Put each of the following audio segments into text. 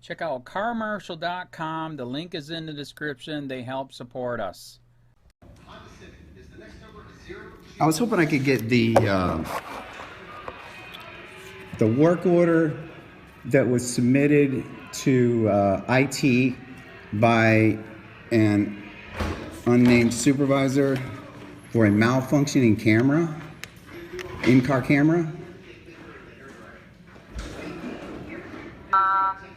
Check out carmarshal.com. The link is in the description. They help support us. I was hoping I could get the work order that was submitted to IT by an unnamed supervisor for a malfunctioning camera, in-car camera.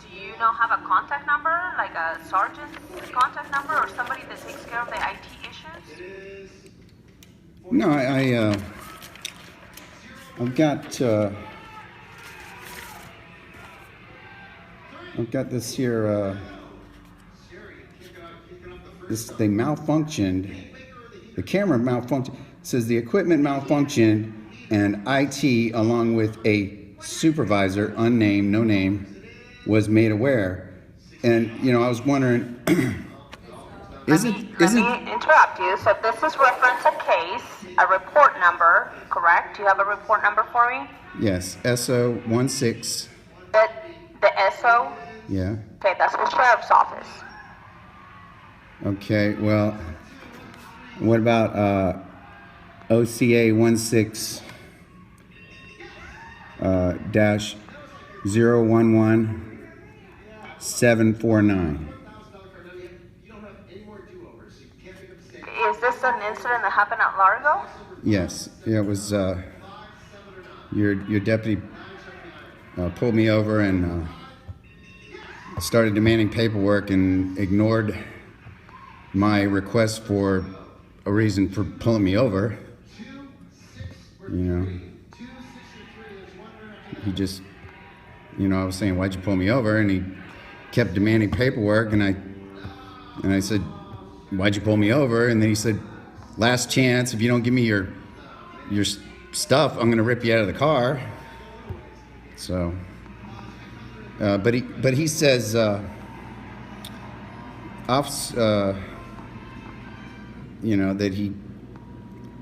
Do you not have a contact number, like a sergeant's contact number, or somebody that takes care of the IT issues? No, I've got this here. They malfunctioned. The camera malfunctioned. It says the equipment malfunctioned, and IT, along with a supervisor, unnamed, no name, was made aware. And you know, I was wondering, Let me interrupt you. So this is reference a case, a report number, correct? Do you have a report number for me? Yes, SO16. The SO? Yeah. Okay, that's the sheriff's office. Okay, well, what about OCA 16 dash 011749? Is this an incident that happened at Largo? Yes, yeah, it was. Your deputy pulled me over and started demanding paperwork and ignored my request for a reason for pulling me over. You know, he just, you know, I was saying, why'd you pull me over? And he kept demanding paperwork, and I said, why'd you pull me over? And then he said, last chance, if you don't give me your stuff, I'm gonna rip you out of the car. So, but he says, you know, that he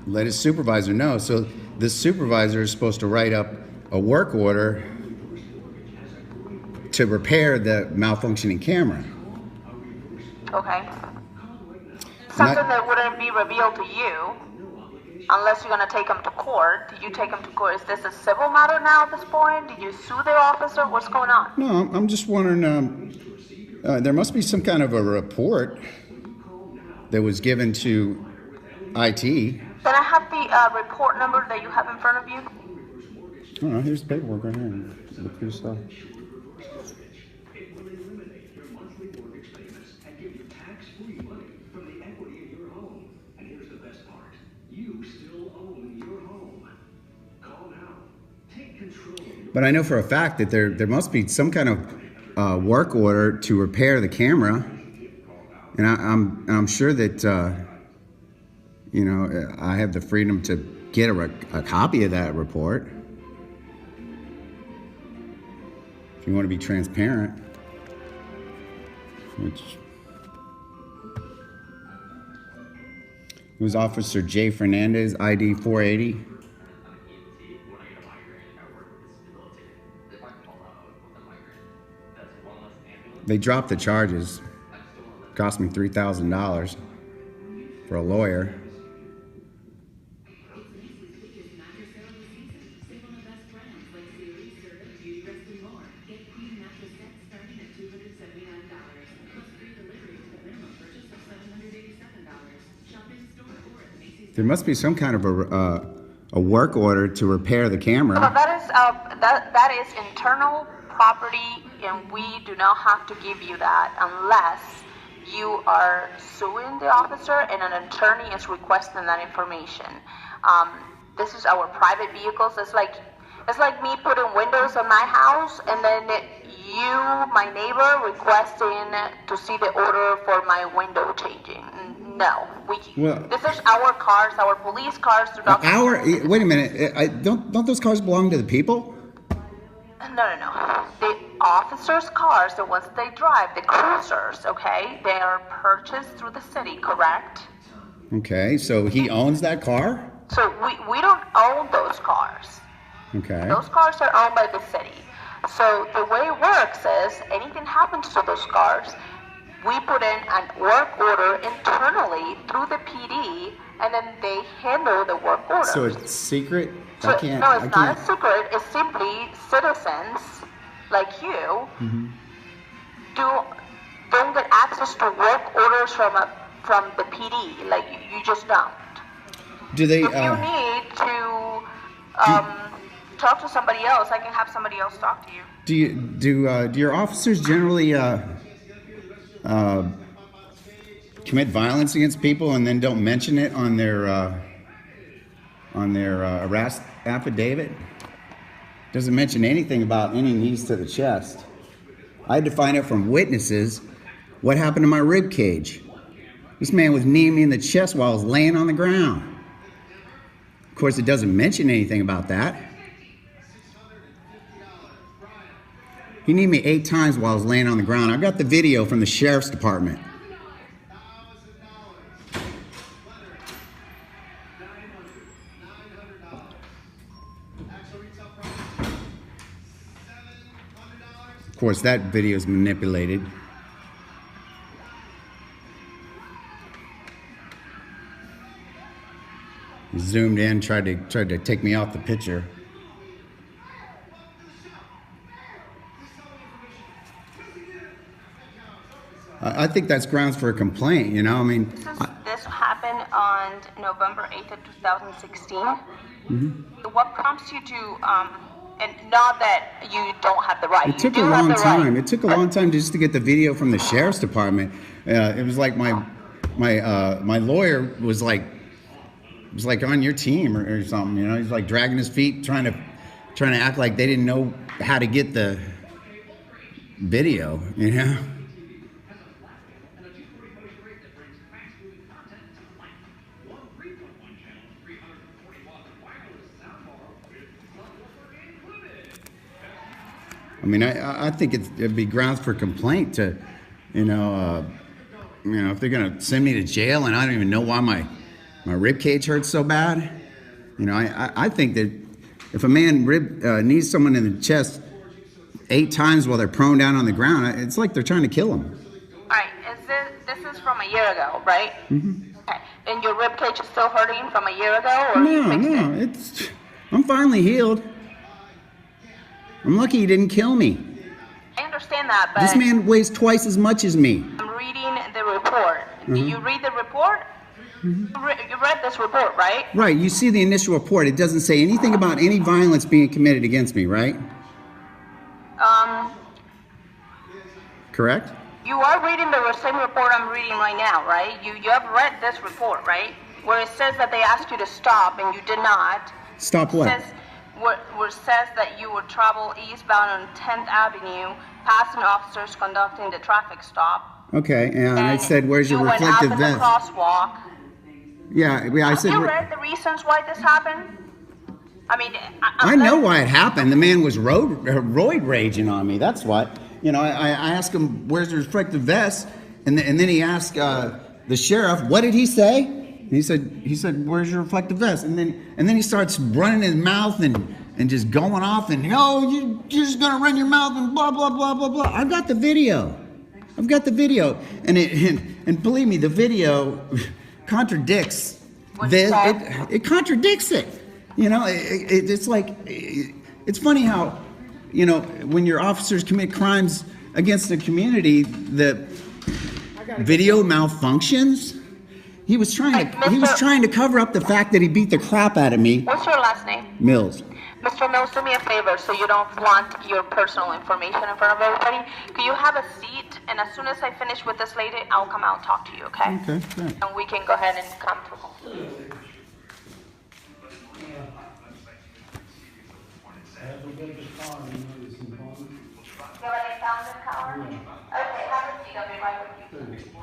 let his supervisor know. So this supervisor is supposed to write up a work order to repair the malfunctioning camera. Okay. Something that wouldn't be revealed to you unless you're going to take them to court. Did you take them to court? Is this a civil matter now at this point? Did you sue their officer? What's going on? No, I'm just wondering, there must be some kind of a report that was given to IT. Can I have the report number that you have in front of you? Oh, no, here's the paperwork right here. Look through stuff. But I know for a fact that there must be some kind of work order to repair the camera, and I'm sure that you know, I have the freedom to get a copy of that report if you want to be transparent. Which it was Officer J. Fernandez, ID 480. They dropped the charges. Cost me $3,000 for a lawyer. There must be some kind of a work order to repair the camera. But that is internal property, and we do not have to give you that unless you are suing the officer and an attorney is requesting that information. This is our private vehicles. It's like me putting windows on my house and then you, my neighbor, requesting to see the order for my window changing. No, this is our cars, our police cars do not. Wait a minute, don't those cars belong to the people? No. The officers' cars, the ones they drive, the cruisers, okay, they are purchased through the city, correct? Okay, so he owns that car? So we don't own those cars. Okay. Those cars are owned by the city. So the way it works is anything happens to those cars, we put in a work order internally through the PD, and then they handle the work orders. So it's secret? So, no, it's not a secret. It's simply citizens like you don't get access to work orders from the PD. Like you just don't. Do they? If you need to talk to somebody else, I can have somebody else talk to you. Do your officers generally commit violence against people and then don't mention it on their arrest affidavit? Doesn't mention anything about any knees to the chest. I had to find out from witnesses what happened to my rib cage. This man was kneeing me in the chest while I was laying on the ground. Of course, it doesn't mention anything about that. He kneed me 8 times while I was laying on the ground. I got the video from the sheriff's department. Of course, that video is manipulated. He zoomed in, tried to take me off the picture. I think that's grounds for a complaint, you know, I mean... This happened on November 8th of 2016. What prompts you to, and not that you don't have the right. It took a long time. It took a long time just to get the video from the sheriff's department. It was like my lawyer was like on your team or something, you know. He's like dragging his feet, trying to act like they didn't know how to get the video, you know. I mean, I think it'd be grounds for complaint to, you know, if they're gonna send me to jail and I don't even know why my rib cage hurts so bad. You know, I think that if a man knees someone in the chest 8 times while they're prone down on the ground, it's like they're trying to kill them. All right, this is from a year ago, right? Okay, and your rib cage is still hurting from a year ago, or no, I'm finally healed. I'm lucky he didn't kill me. I understand that, but... This man weighs twice as much as me. I'm reading the report. Did you read the report? You read this report, right? Right, you see the initial report. It doesn't say anything about any violence being committed against me, right? Correct? You are reading the same report I'm reading right now, right? You have read this report, right? Where it says that they asked you to stop and you did not. Stop what? Where it says that you would travel eastbound on 10th Avenue, passing officers conducting the traffic stop. Okay, and I said, where's your reflective vest? You went out in the crosswalk. Yeah, I said... Have you read the reasons why this happened? I mean... I know why it happened. The man was roid raging on me, that's what. You know, I asked him, where's the reflective vest? And then he asked the sheriff, what did he say? He said, where's your reflective vest? And then he starts running his mouth and just going off and, oh, you're just gonna run your mouth and blah, blah, blah, blah, blah. I've got the video. And believe me, the video contradicts this. It contradicts it. You know, it's like, it's funny how, you know, when your officers commit crimes against the community, the video malfunctions. He was trying to cover up the fact that he beat the crap out of me. What's your last name? Mills. Mr. Mills, do me a favor so you don't flaunt your personal information in front of everybody. Can you have a seat? And as soon as I finish with this lady, I'll come out and talk to you, okay? Okay, great. And we can go ahead and come to home. Somebody found this car? Okay, have a seat. I'll be right with you.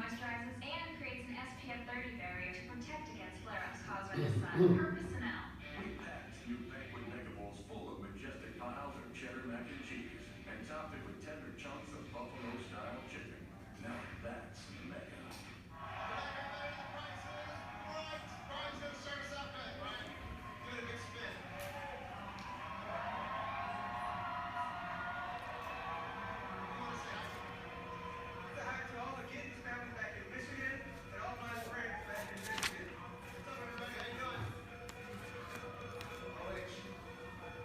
moisturizes and creates an SPF 30 barrier to protect against flare-ups caused by the sun. PRUMMELL. We packed new banquet mega bowls full of majestic piles of cheddar mac and cheese and topped it with tender chunks of buffalo-style chicken. Now that's mega. Brian's gonna start us out good, Brian. Give it a big spin. Say hi to all the kids' families back in Michigan and all my friends back in Michigan. What's up, everybody? How you doing? OH.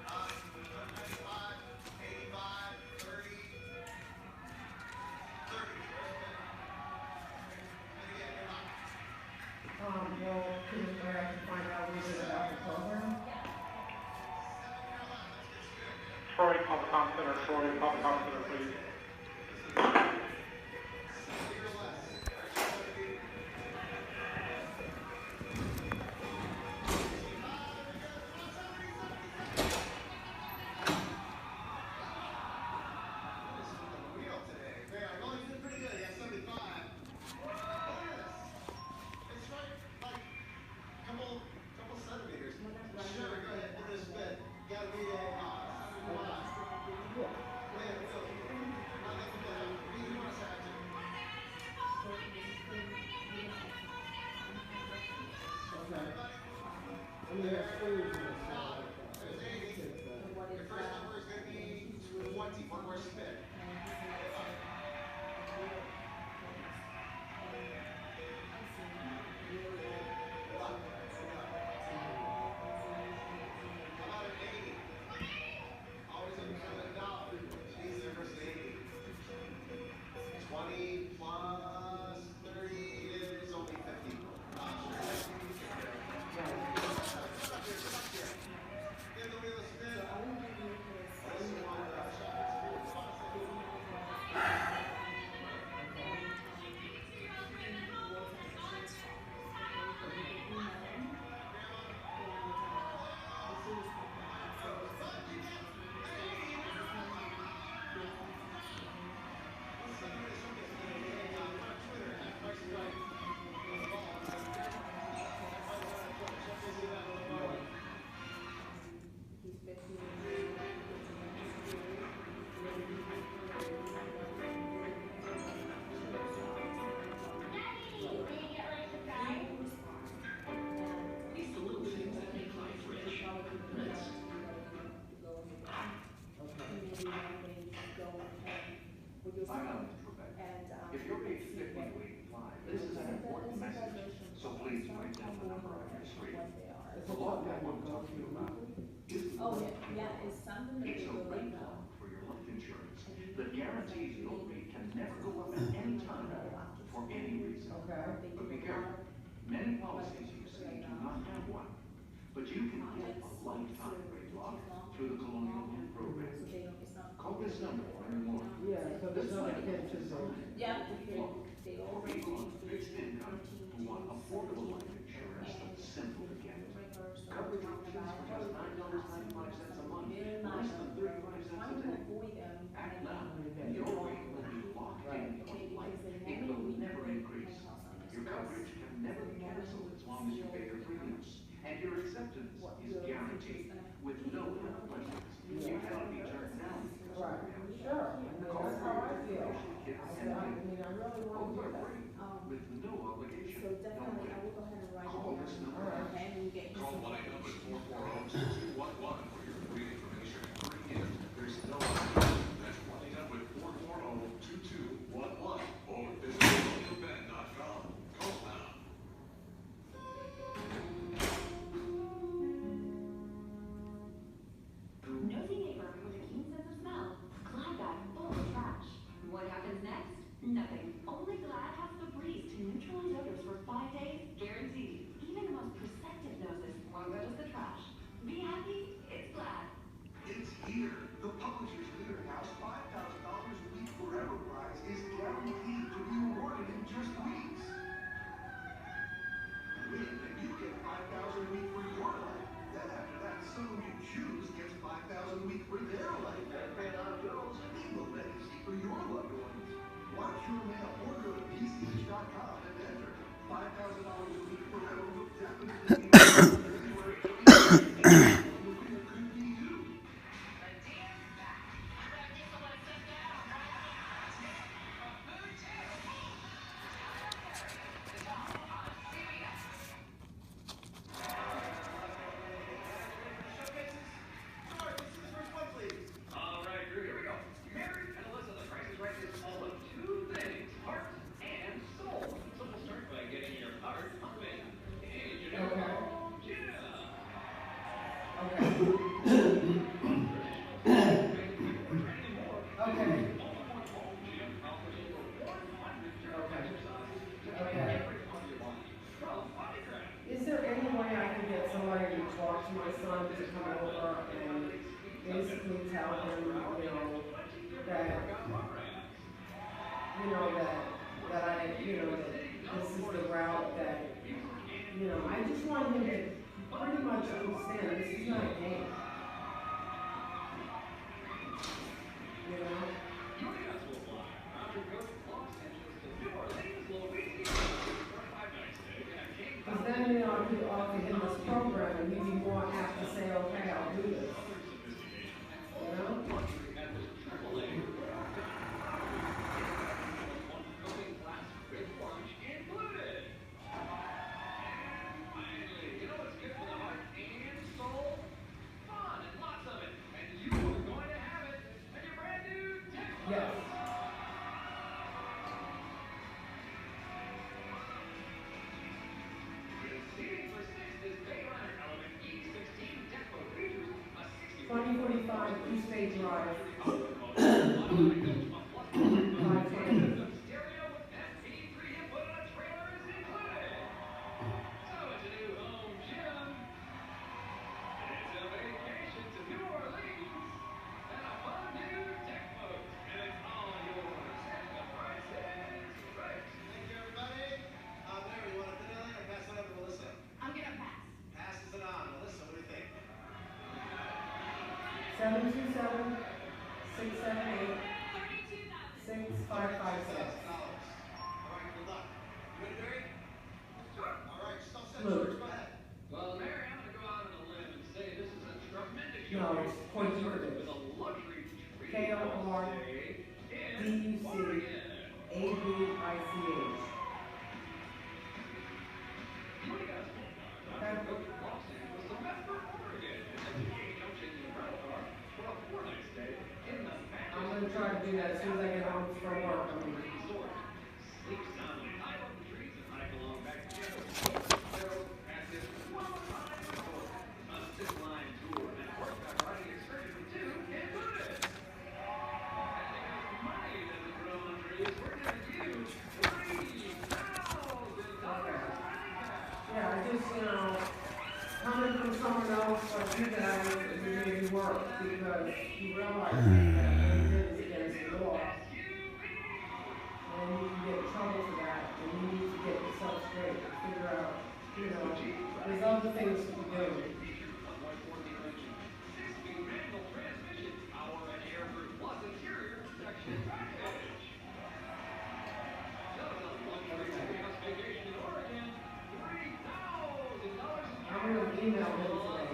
195, 85, 30. 30. And again, you're not. Well, can I can find out a little bit about the program? Troy, Public Comm Center, Troy, Public Comm Center, please. Couple centimeters. Sure, go ahead, give it a spin. Gotta be a Your first number is going to be 20. One more spin. How about an 80? Always looking for the dollar. Jesus versus 80. 20 plus 30 is only 50. Give the wheel a spin. If you're age 50 to 85, this is an important message, so please write down the number on your screen. The law I want to talk to you about is the law. It's something that It's a rate law for your life insurance that guarantees your rate can never go up at any time for any reason. But be careful. Many policies you see do not have one, but you can get a lifetime rate lock through the Colonial Home Program. Call this number for any more. So there's no intention to. For people on fixed income who want affordable life insurance that's simple to get. Coverage options for just $9.95 a month, less than 35 cents a day. Act now, and your rate will be locked in for life. It will never increase. Your coverage can never be canceled as long as you pay your premiums. And your acceptance is guaranteed with no health questions. You cannot be turned down. Right, sure. Call That's for how I your feel. information if I mean, I really want both to are do that. free, with no obligation, So no definitely, I wait. will go ahead and write it Call down. this number. Okay, and we'll get you Call some. 1-800-440-6211 for your free information. There's no tell him, that, that I, that this is the route that, I just want him to pretty much understand this is not a game. Because then, I could offer him this program and he'd be more apt to say, okay, I'll do this. Two-stage drive. I'm going to try to do that as soon as I get home from work. Coming from someone else like you guys, it made me work because you realize that it is against the law. And you can get in trouble for that, and you need to get yourself straight and figure out, there's other things to be doing. I'm going to email him today.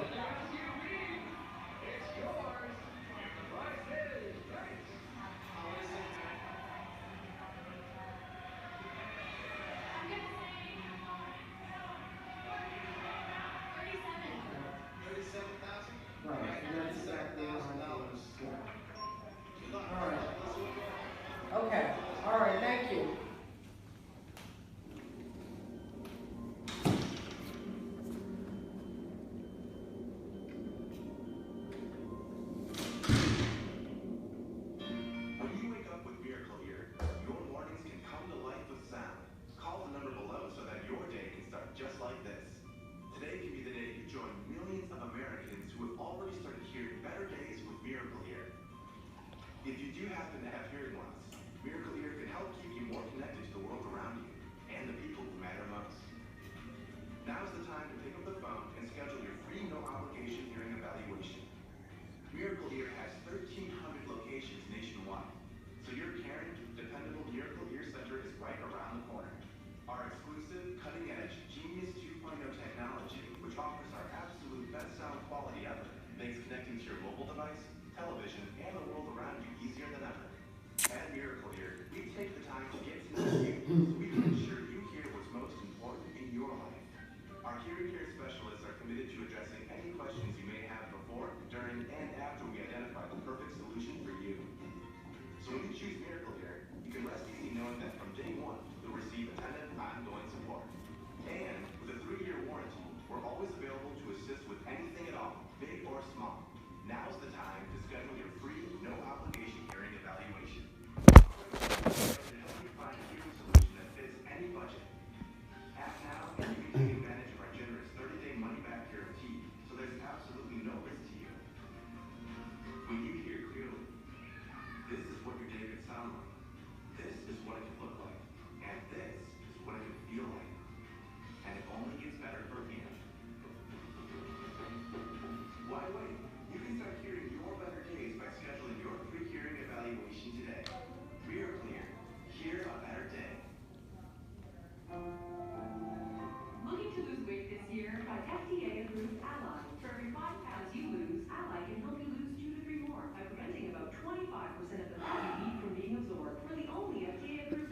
Right, and that's exactly how I do. All right. Okay. All right, thank you. If you do happen to have hearing loss, Miracle Ear can help keep you more connected to the world around you and the people who matter most. Now's the time to pick up the phone and schedule your free no-obligation hearing evaluation. Miracle Ear has 1,300 locations nationwide, so your caring, dependable Miracle Ear Center is right around the corner. Our exclusive, cutting-edge Genius 2.0 technology, which offers our absolute best sound quality ever, makes connecting to your mobile device, television, and the world around you easier than ever. At Miracle Ear, we take the time to get to know you so we can ensure you hear what's most important in your life. Our hearing care specialists are committed to addressing any questions you may have before, during, and after we identify the phenomenal. This is what it could look like. And this is what it could feel like. And it only gets better from here. Why wait? You can start hearing your better case by scheduling your free hearing evaluation today. Rear Clear. Hear a better day. Looking to lose weight this year? Try FDA-approved Ally. For every 5 pounds you lose, Ally can help you lose 2 to 3 more by preventing about 25% of the fat you eat from being absorbed. We're the only FDA-approved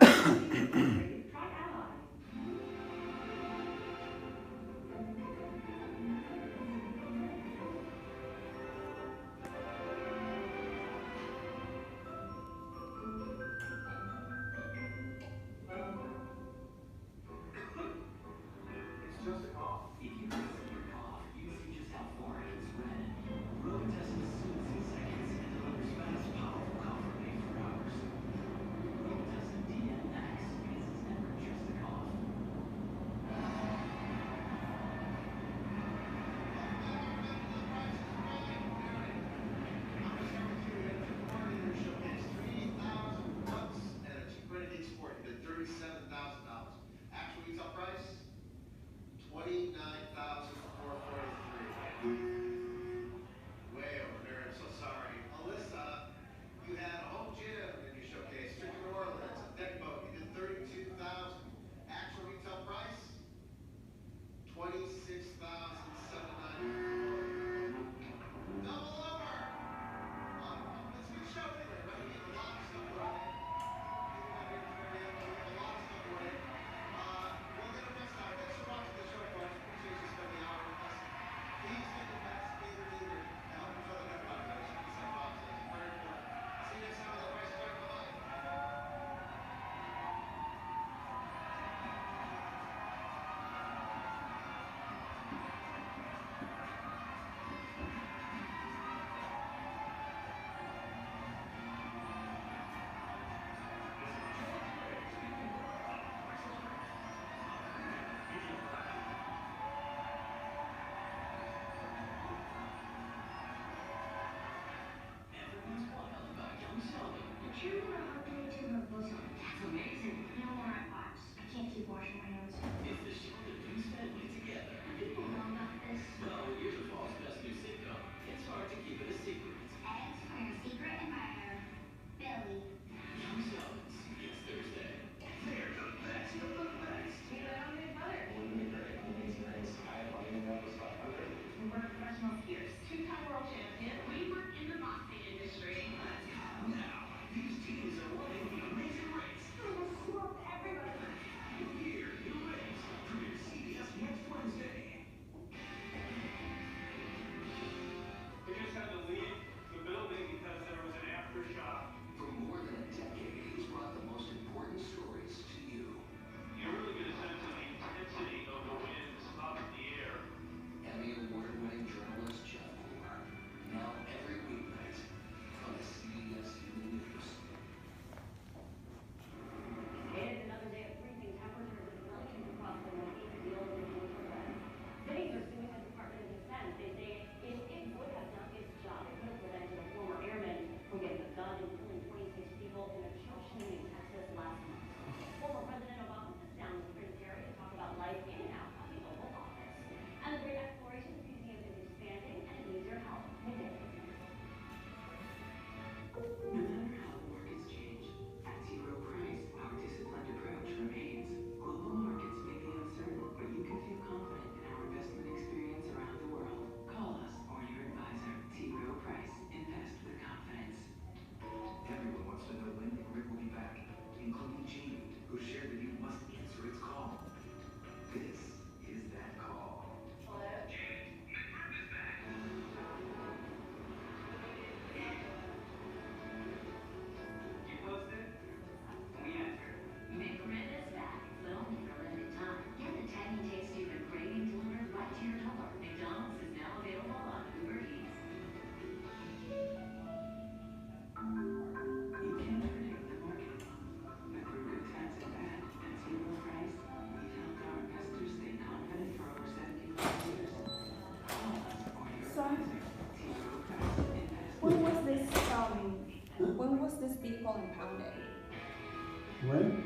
When?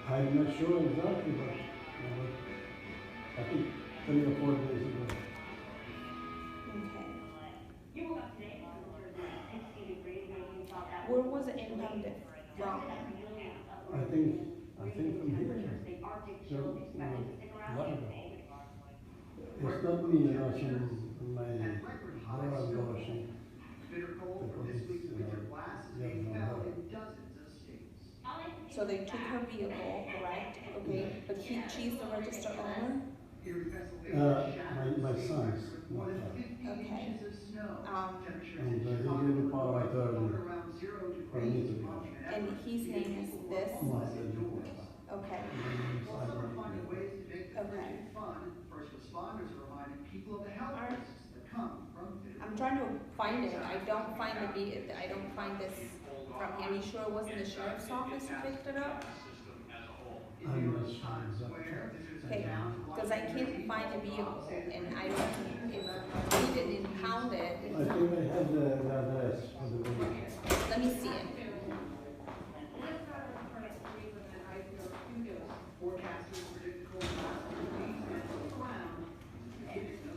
I'm not sure exactly, but I think 3 or 4 days ago. Okay. You woke up today and observed 60 degrees, making you thought that Where was it impounded from? I think from here. So, Labrador. It's not me, you know, it's my brother Goshi. Bitter cold from this week's winter blast is being felt in dozens of states. So they took her vehicle, correct? Okay, but she's the registered owner? My sons, not her. Okay. And he gave me power of attorney for me to be on. And his name is this? Okay. Finding ways to make the Okay. fun. First responders are reminding people of the health risks that come from I'm trying to find it. I don't find I don't find this from him. You sure it wasn't the sheriff's office who picked it up? I'm not sure exactly. Okay, because I can't find the vehicle, and I don't, if he didn't impound it. I think I have the address for the vehicle. Let me see it. Forecasters predict the cold blast will be around the beginning of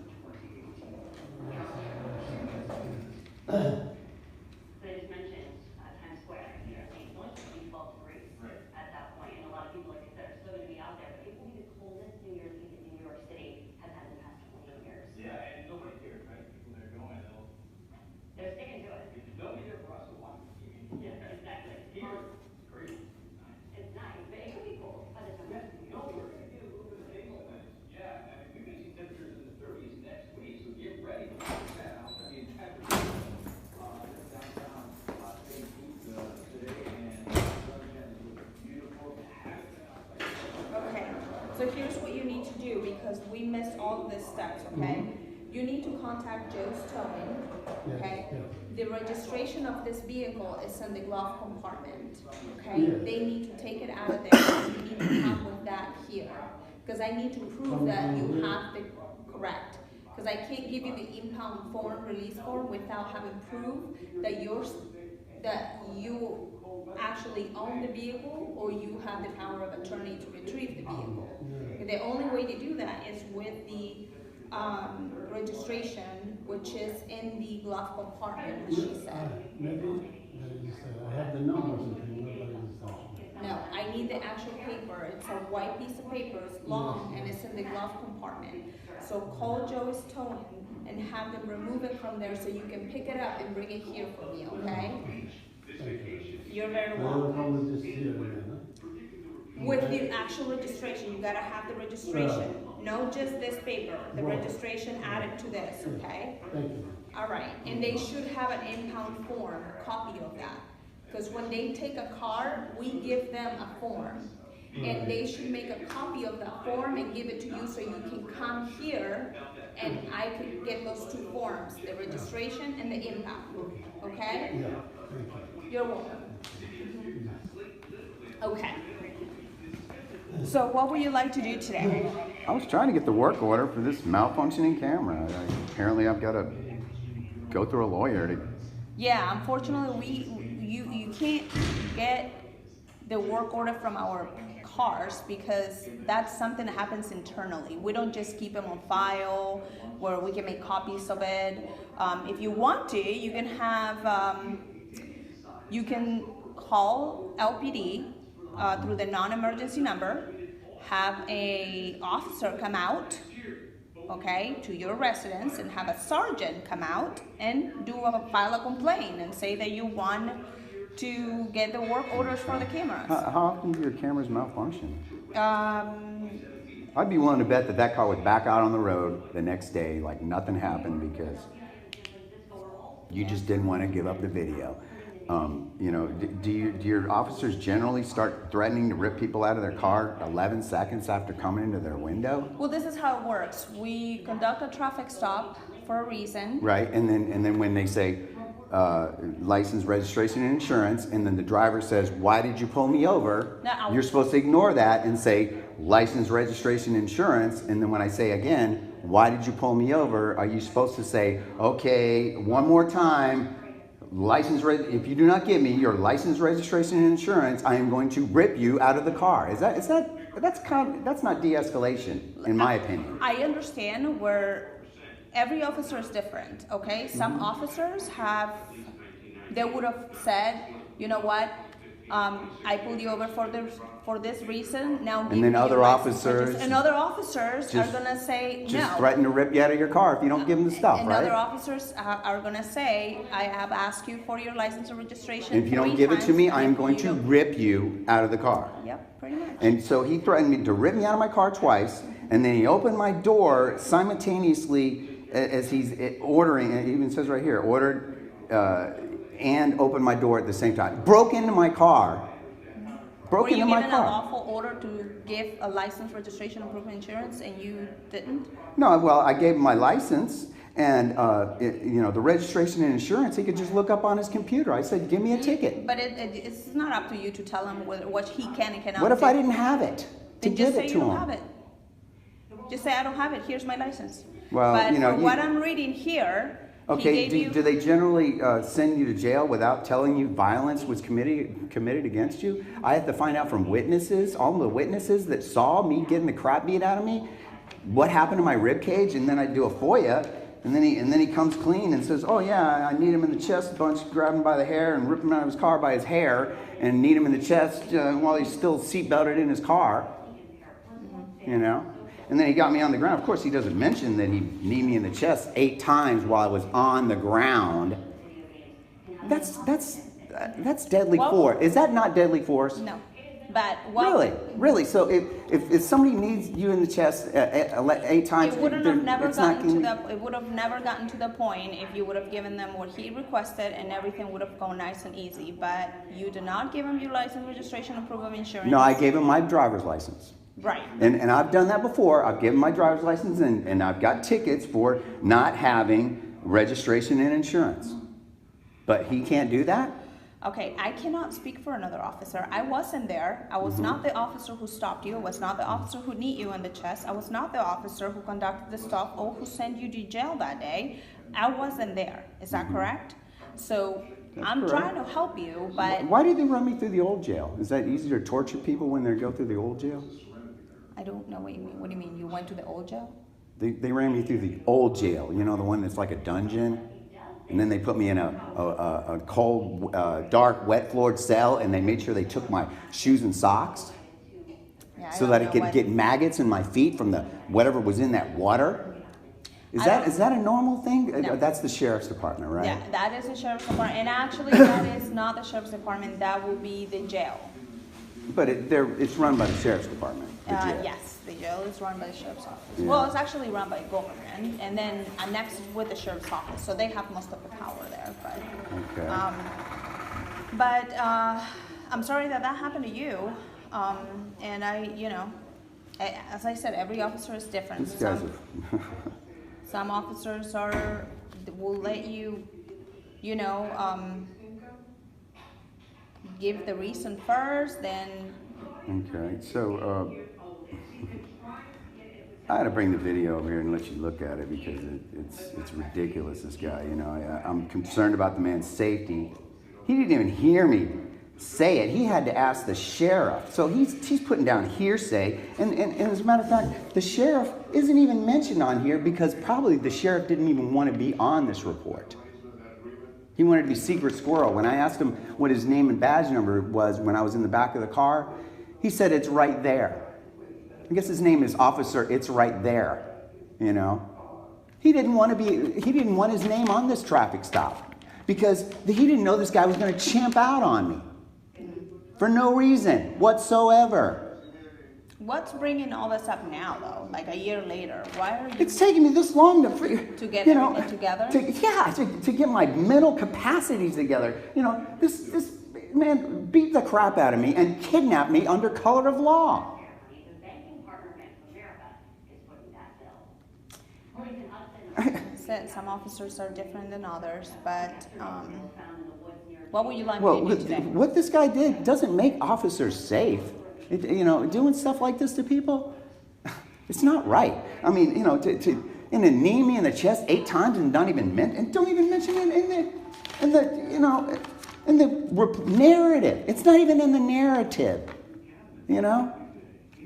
2018. They just mentioned Times Square, it's only supposed to be 12 degrees at that point, and a lot of people, like I said, are still going to be out there, but it will be the coldest New Year's Eve that New York City has had in the past 20 years. Yeah, and nobody cares, right? People that are going, They're sticking to it. they'll be there for us to watch. Yeah, exactly. Here, it's crazy. It's nice, but it could be cold by the time. No, we're gonna get a little bit of daylight. Yeah, I mean, we're gonna see temperatures in the 30s next week, so get ready for that. I mean, temperatures, downtown, St. Pete, today, and Sunshine is beautiful. Okay, so here's what you need to do, because we missed all of these steps, okay? You need to contact Joe's Towing, okay? The registration of this vehicle is in the glove compartment, okay? Yes. They need to take it out of there, and you need to come with that here. Because I need to prove that you have the correct. Because I can't give you the impound form, release form, without having proof that you actually own the vehicle, or you have the power of attorney to retrieve the vehicle. The only way to do that is with the registration, which is in the glove compartment, she said. Maybe I have the numbers and things, not the registration. No, I need the actual paper. It's a white piece of paper, it's long, and it's in the glove compartment. So call Joe's Towing and have them remove it from there so you can pick it up and bring it here for me, okay? You're very I will welcome. come with this here again, huh? With the actual registration, you gotta have the registration. No, just this paper, the registration added to this, okay? Thank you. All right, and they should have an impound form, a copy of that. Because when they take a car, we give them a form. And they should make a copy of that form and give it to you so you can come here and I could get those two forms, the registration and the impound, okay? Yeah, thank you. You're welcome. Okay. So what would you like to do today? I was trying to get the work order for this malfunctioning camera. Apparently I've got to go through a lawyer to... Yeah, unfortunately you can't get the work order from our cars because that's something that happens internally. We don't just keep them on file where we can make copies of it. If you want to, you can have, you can call LPD through the non-emergency number, have a officer come out, okay, to your residence, and have a sergeant come out and file a complaint and say that you want to get the work orders for the cameras. How often do your cameras malfunction? I'd be willing to bet that car would back out on the road the next day like nothing happened because you just didn't want to give up the video. You know, do your officers generally start threatening to rip people out of their car 11 seconds after coming into their window? Well, this is how it works. We conduct a traffic stop for a reason. Right, and then when they say license, registration, and insurance, and then the driver says, "Why did you pull me over?" No. You're supposed to ignore that and say license, registration, insurance, and then when I say again, "Why did you pull me over?" Are you supposed to say, "Okay, one more time, if you do not give me your license, registration, and insurance, I am going to rip you out of the car. That's not de-escalation, in my opinion. I understand where every officer is different, okay? Some officers they would have said, you know what, I pulled you over for this reason, now give and then me other your license, officers, and other officers are gonna say no. Just threaten to rip you out of your car if you don't give them the stuff, and right? other officers are gonna say, I have asked you for your license and registration. And if you don't give it to me, I am going to rip you out of the car. Yep, pretty much. And so he threatened me to rip me out of my car twice, and then he opened my door simultaneously as he's ordering, it even says right here, ordered and opened my door at the same time. Broke into my car. Were you given a lawful order to give a license, registration, and proof of insurance, and you didn't? No, well, I gave him my license and the registration and insurance. He could just look up on his computer. I said, give me a ticket. But it's not up to you to tell him what he can and cannot. What if I didn't have it to give it to him? Just say you don't have it. Just say I don't have it. Here's my license. Well, but what I'm reading here. Okay, do they generally send you to jail without telling you violence was committed against you? I have to find out from witnesses, all the witnesses that saw me getting the crap beat out of me, what happened to my rib cage, and then I do a FOIA, and then he comes clean and says, oh yeah, I need him in the chest a bunch, grab him by the hair and rip him out of his car by his hair, and need him in the chest while he's still seatbelted in his car, you know? And then he got me on the ground. Of course, he doesn't mention that he kneed me in the chest 8 times while I was on the ground. That's deadly force. Is that not deadly force? No. But really. So if somebody needs you in the chest 8 times, it would have never gotten to the point if you would have given them what he requested, and everything would have gone nice and easy. But you did not give him your license, registration, and proof of insurance. No, I gave him my driver's license. Right. And I've done that before. I've given my driver's license and I've got tickets for not having registration and insurance. But he can't do that? Okay, I cannot speak for another officer. I wasn't there. I was not the officer who stopped you. I was not the officer who kneed you in the chest. I was not the officer who conducted the stop or who sent you to jail that day. I wasn't there. Is that correct? So I'm trying to help you, but... Why did they run me through the old jail? Is that easier to torture people when they go through the old jail? I don't know what you mean. What do you mean? You went to the old jail? They ran me through the old jail, you know, the one that's like a dungeon. And then they put me in a cold, dark, wet-floored cell, and they made sure they took my shoes and socks so that it could get maggots in my feet from the whatever was in that water. Is that a normal thing? No. That's the sheriff's department, right? Yeah, that is the sheriff's department. And actually, that is not the sheriff's department. That will be the jail. But it's run by the sheriff's department. Yes, the jail is run by the sheriff's office. Yeah. Well, it's actually run by government, and then annexed with the sheriff's office, so they have most of the power there. But I'm sorry that happened to you. And as I said, every officer is different. Some officers will let you, give the reason first, then. Okay, so I had to bring the video over here and let you look at it because it's ridiculous. This guy, I'm concerned about the man's safety. He didn't even hear me say it. He had to ask the sheriff. So he's putting down hearsay, and as a matter of fact, the sheriff isn't even mentioned on here because probably the sheriff didn't even want to be on this report. He wanted to be secret squirrel. When I asked him what his name and badge number was when I was in the back of the car, he said it's right there. I guess his name is Officer It's Right There, He didn't want his name on this traffic stop because he didn't know this guy was going to champ out on me for no reason whatsoever. What's bringing all this up now, though? Like a year later, why are you? It's taking me this long to get everything together. To get my mental capacities together. This man beat the crap out of me and kidnapped me under color of law. Said some officers are different than others, but what would you like me to do today? What this guy did doesn't make officers safe. Doing stuff like this to people, it's not right. I mean, to knee me in the chest 8 times and don't even mention it in there. And the narrative, it's not even in the narrative, you know?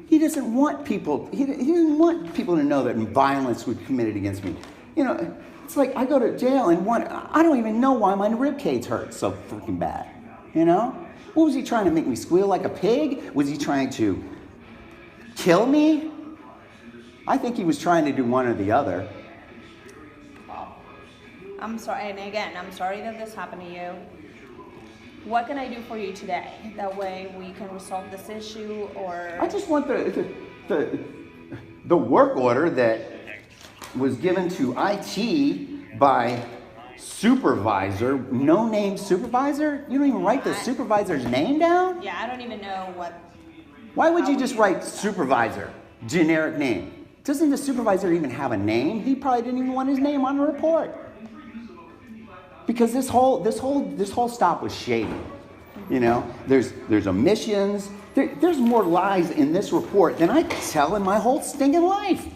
He doesn't want people, he didn't want people to know that violence was committed against me. You know, it's like I go to jail and I don't even know why my rib cage hurts so freaking bad, you know? What was he trying to make me squeal like a pig? Was he trying to kill me? I think he was trying to do one or the other. I'm sorry, and again, I'm sorry that this happened to you. What can I do for you today? That way we can resolve this issue, or... I just want the work order that was given to IT by supervisor, no-name supervisor? You don't even write the supervisor's name down? Yeah, I don't even know what... Why would you just write supervisor, generic name? Doesn't the supervisor even have a name? He probably didn't even want his name on the report. Because this whole stop was shady. You know, there's omissions. There's more lies in this report than I could tell in my whole stinking life.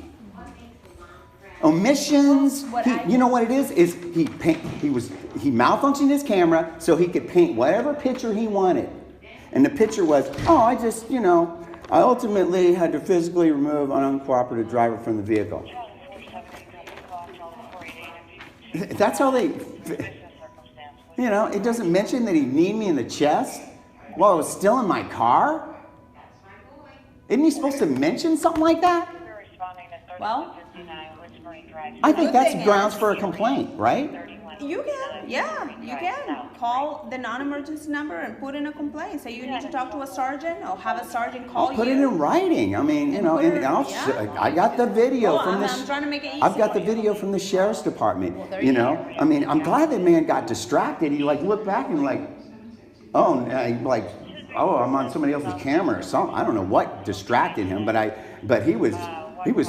Omissions. You know what it is? He malfunctioned his camera so he could paint whatever picture he wanted. And the picture was, I ultimately had to physically remove an uncooperative driver from the vehicle. That's how they, it doesn't mention that he kneed me in the chest while I was still in my car. Isn't he supposed to mention something like that? Well, I think that's grounds for a complaint, right? You can, you can call the non-emergency number and put in a complaint. Say you need to talk to a sergeant, or have a sergeant call you. I'll put it in writing. I mean, I got the video from this. I'm trying to make it easy. I've got the video from the sheriff's department. I mean, I'm glad that man got distracted. He looked back and I'm on somebody else's camera or something. I don't know what distracted him, but he was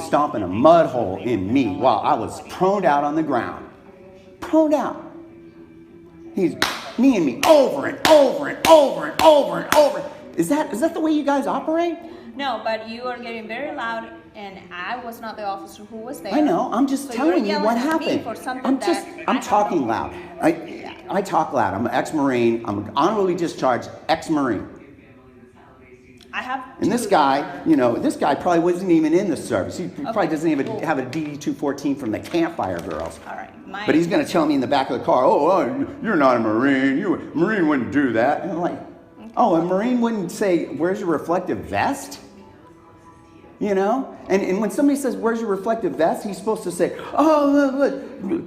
stomping a mud hole in me while I was proned out on the ground. Proned out. He's kneeing me over and over and over and over and over. Is that the way you guys operate? No, but you are getting very loud, and I was not the officer who was there. I know. I'm just telling you what happened. I'm talking loud. I talk loud. I'm an ex-Marine. I'm an honorably discharged ex-Marine. And this guy, this guy probably wasn't even in the service. He probably doesn't even have a DD-214 from the Campfire Girls. All right. But he's going to tell me in the back of the car, you're not a Marine. A Marine wouldn't do that. And I'm like, a Marine wouldn't say, where's your reflective vest? And when somebody says, where's your reflective vest? He's supposed to say, you're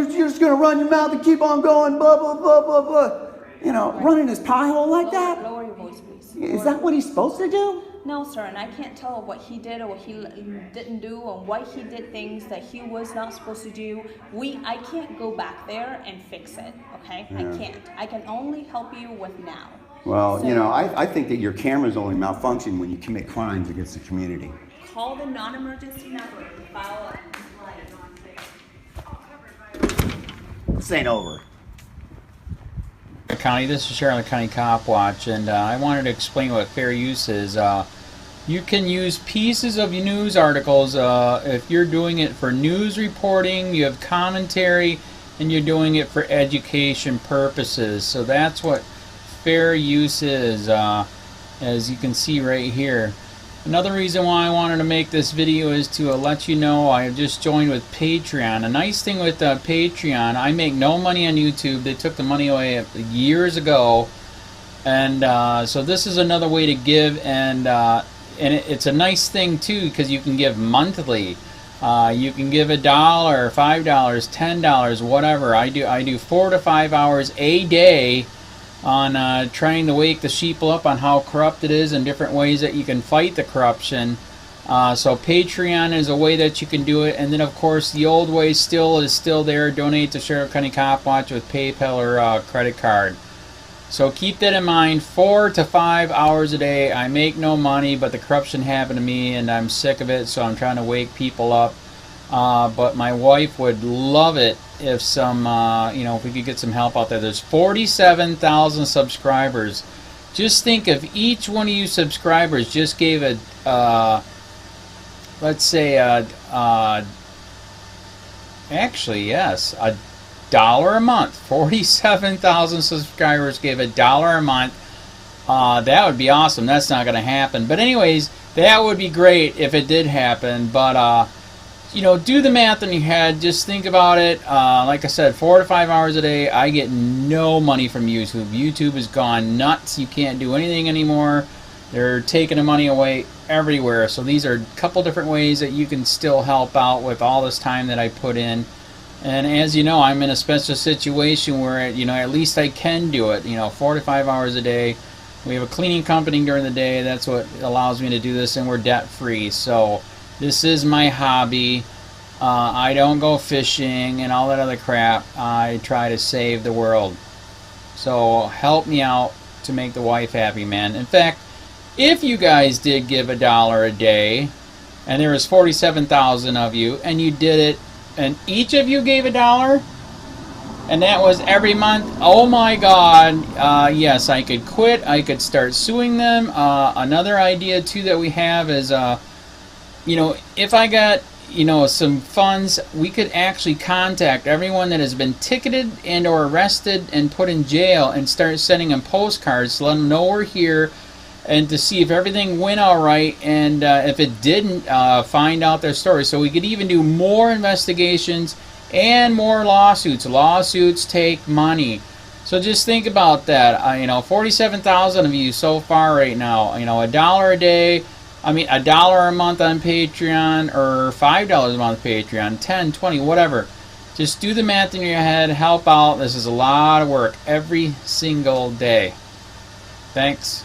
just going to run your mouth and keep on going, blah, blah, blah, blah, blah. Running his pie hole like that? Lower your voice, please. Is that what he's supposed to do? No, sir, and I can't tell what he did or what he didn't do, and why he did things that he was not supposed to do. I can't go back there and fix it, okay? Yeah. I can't. I can only help you with now. Well, I think that your cameras only malfunction when you commit crimes against the community. Call the non-emergency number and file a This ain't over. County, this is Sheriff of the County COPWATCH, and I wanted to explain what fair use is. You can use pieces of news articles if you're doing it for news reporting, you have commentary, and you're doing it for education purposes. So that's what fair use is, as you can see right here. Another reason why I wanted to make this video is to let you know I just joined with Patreon. A nice thing with Patreon, I make no money on YouTube. They took the money away years ago, and so this is another way to give, and it's a nice thing too, because you can give monthly. You can give $1, $5, $10, whatever. I do 4 to 5 hours a day on trying to wake the sheeple up on how corrupt it is and different ways that you can fight the corruption. So Patreon is a way that you can do it, and then of course the old way is still there. Donate to Sheriff County COPWATCH with PayPal or credit card. So keep that in mind. 4 to 5 hours a day. I make no money, but the corruption happened to me and I'm sick of it, so I'm trying to wake people up. But my wife would love it if if we could get some help out there. There's 47,000 subscribers. Just think if each one of you subscribers just gave let's say, actually, yes, $1 a month. 47,000 subscribers gave $1 a month. That would be awesome. That's not going to happen. But anyways, that would be great if it did happen. But you know, do the math in your head. Just think about it. Like I said, 4 to 5 hours a day. I get no money from YouTube. YouTube has gone nuts. You can't do anything anymore. They're taking the money away everywhere. So these are a couple different ways that you can still help out with all this time that I put in. And as you know, I'm in a special situation where, you know, at least I can do it. You know, 4 to 5 hours a day. We have a cleaning company during the day. That's what allows me to do this, and we're debt free. So this is my hobby. I don't go fishing and all that other crap. I try to save the world. So help me out to make the wife happy, man. In fact, if you guys did give $1 a day, and there was 47,000 of you, and you did it, and each of you gave $1, and that was every month, oh my God, yes, I could quit. I could start suing them. Another idea too that we have is, you know, if I got, you know, some funds, we could actually contact everyone that has been ticketed and or arrested and put in jail and start sending them postcards to let them know we're here, and to see if everything went all right, and if it didn't, find out their story. So we could even do more investigations and more lawsuits. Lawsuits take money. So just think about that. You know, 47,000 of you so far right now. You know, $1 a day. I mean, $1 a month on Patreon, or $5 a month Patreon, 10, 20, whatever. Just do the math in your head. Help out. This is a lot of work every single day. Thanks.